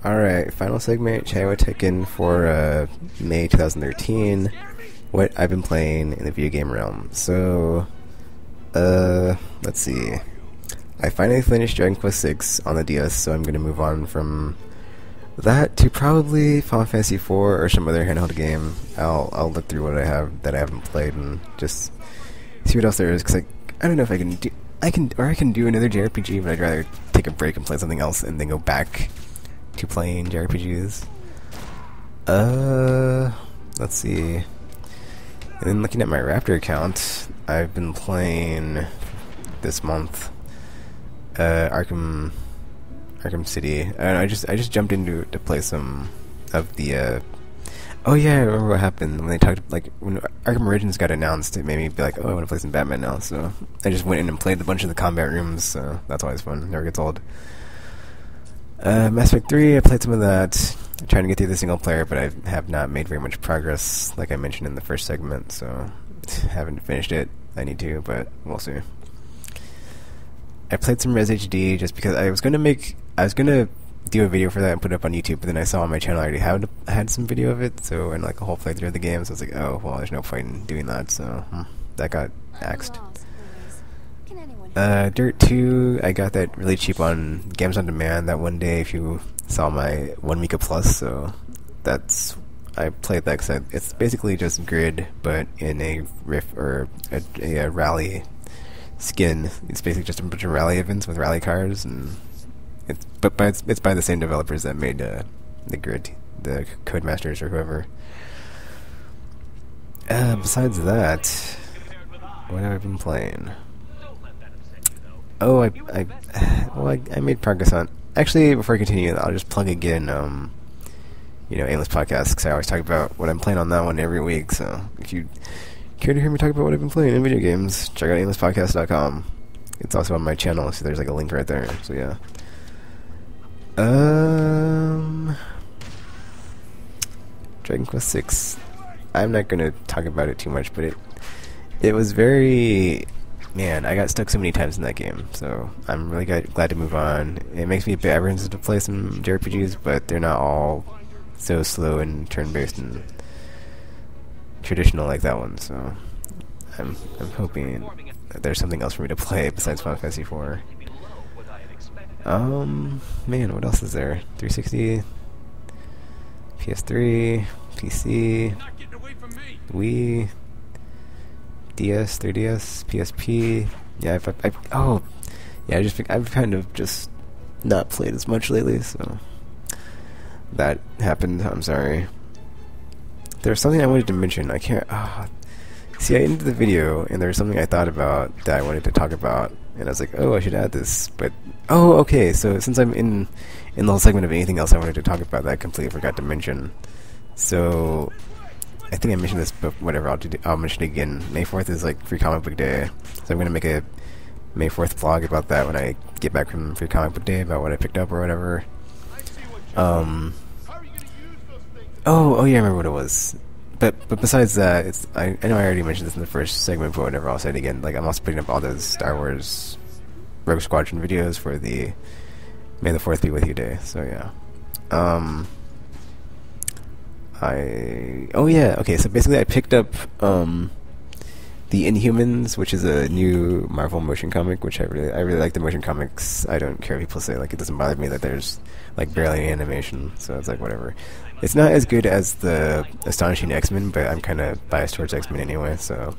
Alright, final segment, Chaiwa Tekken for May 2013. What I've been playing in the video game realm. So, let's see. I finally finished Dragon Quest VI on the DS, so I'm going to move on from that to probably Final Fantasy IV or some other handheld game. I'll look through what I have that I haven't played and just see what else there is, because I don't know if I can do another JRPG, but I'd rather take a break and play something else and then go back to playing JRPGs. Let's see. And then looking at my Raptor account, I've been playing this month Arkham City. I don't know, I just jumped into to play some of the oh yeah, I remember what happened when they talked, like when Arkham Origins got announced. It made me be like, oh, I want to play some Batman now. So I just went in and played a bunch of the combat rooms. So that's always fun. Never gets old. Mass Effect 3, I played some of that. I'm trying to get through the single player, but I have not made very much progress, like I mentioned in the first segment, so haven't finished it. I need to, but we'll see. I played some Res HD just because I was gonna do a video for that and put it up on YouTube, but then I saw on my channel I already had some video of it, so and like a whole playthrough of the game, so I was like, oh well, there's no point in doing that, so that got axed. Dirt 2, I got that really cheap on Games on Demand that one day if you saw my 1 Mika Plus, so I played that because it's basically just Grid, but in a riff or a rally skin. It's basically just a bunch of rally events with rally cars, and it's by the same developers that made the Grid, the Codemasters or whoever. Besides that, what have I been playing? Oh, I made progress on. Actually, before I continue, I'll just plug again. Aimless Podcast, because I always talk about what I'm playing on that one every week. So if you care to hear me talk about what I've been playing in video games, check out aimlesspodcast.com. It's also on my channel, so there's like a link right there. So yeah. Dragon Quest VI. I'm not gonna talk about it too much, but it was very. Man, I got stuck so many times in that game, so I'm really glad to move on. It makes me a bit apprehensive to play some JRPGs, but they're not all so slow and turn-based and traditional like that one, so I'm hoping that there's something else for me to play besides Final Fantasy IV. Man, what else is there? 360, PS3, PC, Wii, DS, 3DS, PSP. Yeah, I've kind of just not played as much lately, so that happened. I'm sorry. There's something I wanted to mention. I can't. See, I ended the video, and there was something I thought about that I wanted to talk about, and I was like, oh, I should add this. But okay. So since I'm in the whole segment of anything else I wanted to talk about that I completely forgot to mention. So I think I mentioned this, but whatever, I'll mention it again. May 4th is like Free Comic Book Day, so I'm going to make a May 4th vlog about that when I get back from Free Comic Book Day, about what I picked up or whatever. Oh yeah, I remember what it was. But besides that, I know I already mentioned this in the first segment, but whatever, I'll say it again. Like, I'm also putting up all those Star Wars Rogue Squadron videos for the May the 4th Be With You Day, so yeah. So basically I picked up The Inhumans, which is a new Marvel motion comic, which I really like the motion comics. I don't care if people say, like, it doesn't bother me that there's like barely any animation, so it's like whatever. It's not as good as the Astonishing X-Men, but I'm kind of biased towards X-Men anyway, so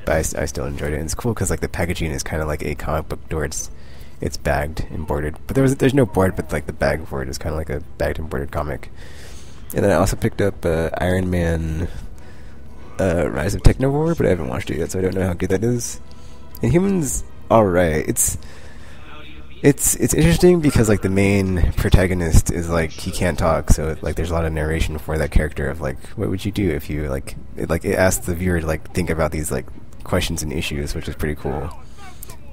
but I still enjoyed it. And it's cool because like the packaging is kind of like a comic book door. It's bagged and boarded, but there's no board, but like the bag for it is kind of like a bagged and boarded comic. And then I also picked up Iron Man Rise of Technovore, but I haven't watched it yet, so I don't know how good that is. And Humans, alright. It's interesting because like the main protagonist is like he can't talk, so like there's a lot of narration for that character of like what would you do if you like it asks the viewer to like think about these like questions and issues, which is pretty cool.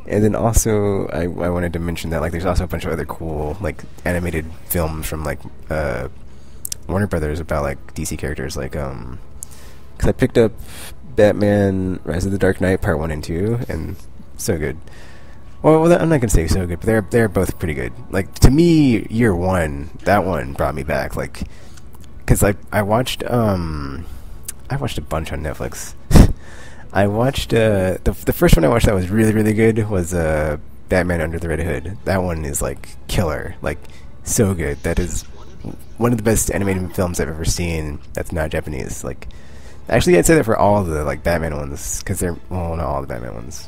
And then also I wanted to mention that like there's also a bunch of other cool like animated films from like Warner Brothers about like DC characters, like because I picked up Batman Rise of the Dark Knight Part 1 and 2, and so good. well, I'm not gonna say so good, but they're both pretty good. Like to me, year one, that one brought me back. Like, cause I watched a bunch on Netflix. I watched the first one I watched that was really really good was Batman Under the Red Hood. That one is like killer, like so good. That is one of the best animated films I've ever seen. That's not Japanese. Like, actually, I'd say that for all the like Batman ones, because they're well, not all the Batman ones.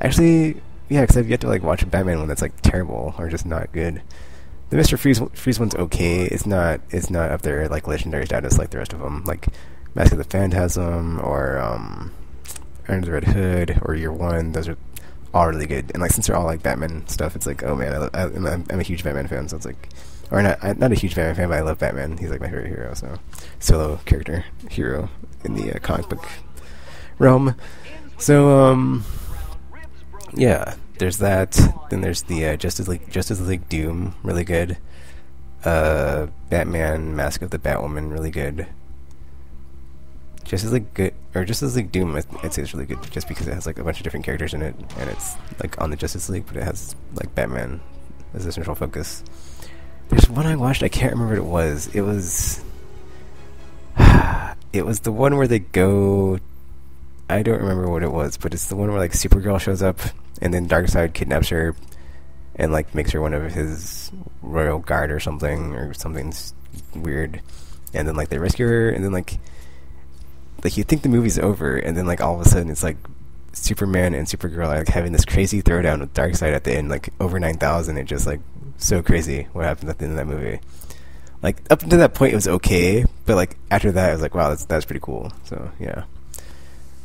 Actually, yeah, because I've yet to like watch a Batman one that's like terrible or just not good. The Mr. Freeze one's okay. It's not up there like legendary status like the rest of them. Like Mask of the Phantasm or Under the Red Hood or Year One. Those are all really good. And like since they're all like Batman stuff, it's like, oh man, I'm a huge Batman fan. So it's like, or not a huge Batman fan, but I love Batman. He's like my favorite hero. So solo character hero in the comic book realm. So yeah, there's that. Then there's the Justice League Doom, really good. Batman Mask of the Batwoman, really good. Justice League Doom, I'd say it's really good just because it has like a bunch of different characters in it, and it's like on the Justice League, but it has like Batman as the central focus. There's one I watched, I can't remember what it was. It was the one where they go. I don't remember what it was, but it's the one where like Supergirl shows up, and then Darkseid kidnaps her, and like makes her one of his royal guard or something's weird, and then like they rescue her, and then like you think the movie's over, and then like all of a sudden it's like Superman and Supergirl are like having this crazy throwdown with Darkseid at the end, like over 9,000. It's just like so crazy what happens at the end of that movie. Like up until that point it was okay, but like after that I was like, wow, that's pretty cool. So yeah.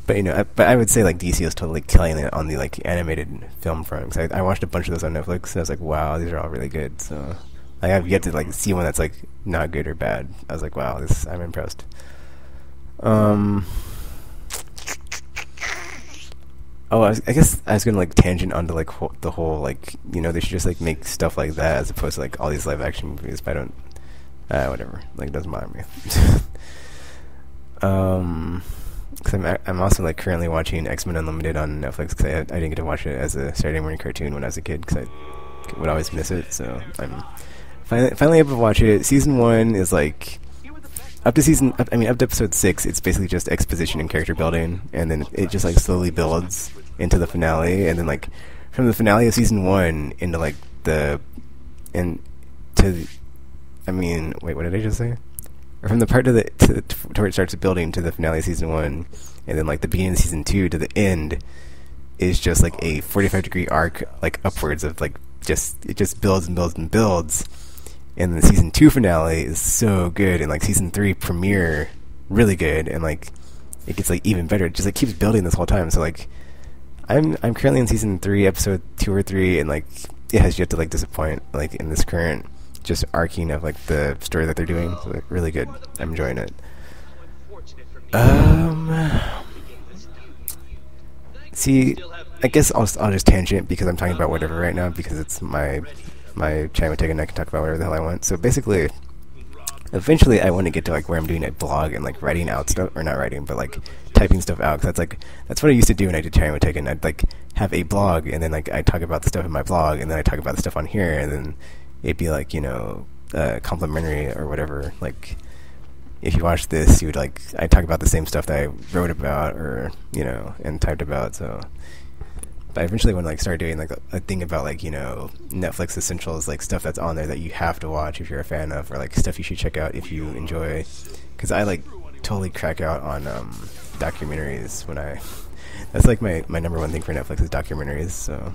But you know, I would say like DC is totally killing it on the like animated film front. Cause I watched a bunch of those on Netflix, and I was like, wow, these are all really good. So like I've yet to like see one that's like not good or bad. I was like, wow, I'm impressed. I guess I was gonna like tangent onto like the whole like, you know, they should just like make stuff like that as opposed to like all these live action movies. But I don't, whatever. Like, it doesn't bother me. Because I'm also like currently watching X-Men Unlimited on Netflix because I didn't get to watch it as a Saturday morning cartoon when I was a kid because I would always miss it. So I'm finally able to watch it. Season 1 is like up to episode 6. It's basically just exposition and character building, and then it just like slowly builds into the finale, and then like from the finale of season 1 into like wait, what did I just say? Or from the part to where it starts building to the finale of season 1, and then like the beginning of season 2 to the end is just like a 45-degree arc, like upwards of like it just builds and builds and builds. And the season 2 finale is so good, and like season 3 premiere really good, and like it gets like even better. It just like keeps building this whole time. So like I'm currently in season 3, episode 2 or 3, and like it has yet to like disappoint like in this current just arcing of like the story that they're doing. So like really good. I'm enjoying it. See, I guess I'll just tangent because I'm talking about whatever right now because it's my channel would take, and I can talk about whatever the hell I want. So basically, eventually I want to get to like where I'm doing a blog and like writing out stuff, or not writing, but like typing stuff out. Cause that's what I used to do when I did China would take, and I'd like have a blog, and then like I talk about the stuff in my blog, and then I talk about the stuff on here, and then it'd be like, you know, complimentary or whatever. Like if you watch this, you would like I talk about the same stuff that I wrote about, or you know, and typed about. So. But I eventually want to like start doing like a thing about like, you know, Netflix essentials, like stuff that's on there that you have to watch if you're a fan of, or like stuff you should check out if you enjoy. Because I like totally crack out on documentaries that's like my number one thing for Netflix is documentaries. So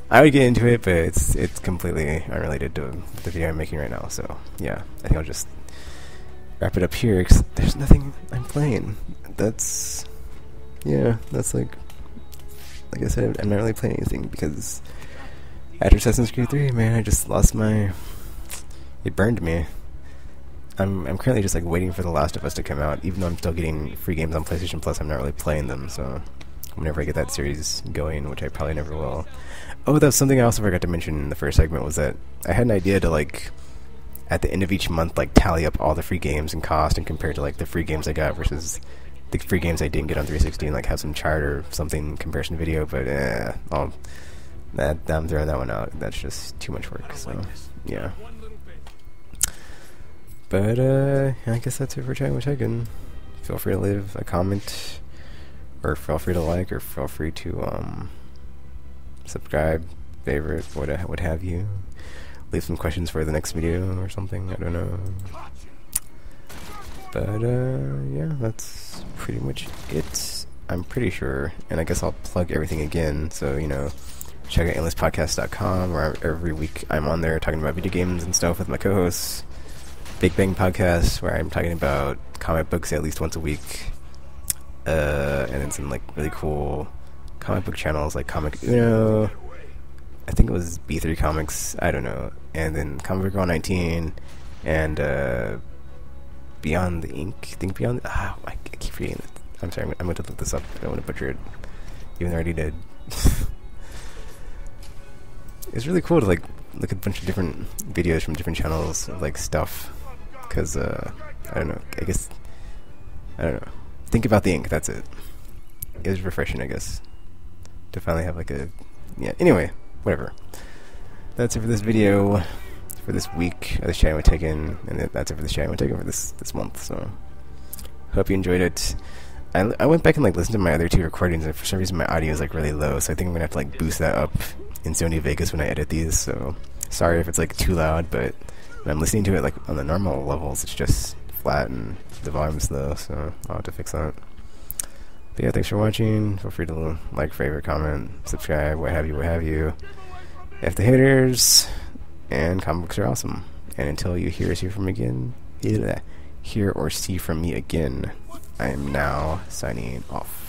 I would get into it, but it's completely unrelated to the video I'm making right now. So yeah, I think I'll just wrap it up here because there's nothing I'm playing. That's like I said, I'm not really playing anything because after Assassin's Creed 3, man, I just lost it burned me. I'm currently just like waiting for The Last of Us to come out, even though I'm still getting free games on PlayStation Plus. I'm not really playing them, so whenever I get that series going, which I probably never will. Oh, that was something I also forgot to mention in the first segment, was that I had an idea to like at the end of each month like tally up all the free games and cost and compare to like the free games I got versus the free games I didn't get on 360, and like have some chart or something comparison video. But I'm throwing that one out. That's just too much work. So yeah. But I guess that's it for chatting with Tekken. Feel free to leave a comment, or feel free to like, or feel free to subscribe, favorite, what have you. Leave some questions for the next video or something. I don't know. But yeah, that's pretty much it. I'm pretty sure, and I guess I'll plug everything again. So check out endlesspodcast.com, where every week I'm on there talking about video games and stuff with my co-hosts. Big Bang Podcast, where I'm talking about comic books at least once a week, and then some like really cool comic book channels like Comic Uno. I think it was B3 Comics. I don't know. And then Comic Book Girl 19 and Beyond the Ink. Think Beyond. I keep forgetting it. I'm sorry. I'm going to look this up. I don't want to butcher it, even though I already did. It's really cool to like look at a bunch of different videos from different channels of like stuff. Because, I don't know, I don't know. Think about the ink, that's it. It was refreshing, I guess, to finally have like yeah, anyway, whatever. That's it for this video, for this week of this chatting with Tekken, and that's it for this chatting with Tekken for this month, so hope you enjoyed it. I went back and like listened to my other 2 recordings, and for some reason my audio is like really low, so I think I'm gonna have to like boost that up in Sony Vegas when I edit these, so sorry if it's like too loud, but when I'm listening to it like on the normal levels, it's just flat and the volume's low, so I'll have to fix that. But yeah, thanks for watching. Feel free to like, favorite, comment, subscribe, what have you. F the haters, and comic books are awesome. And until you hear or see from me again, I am now signing off.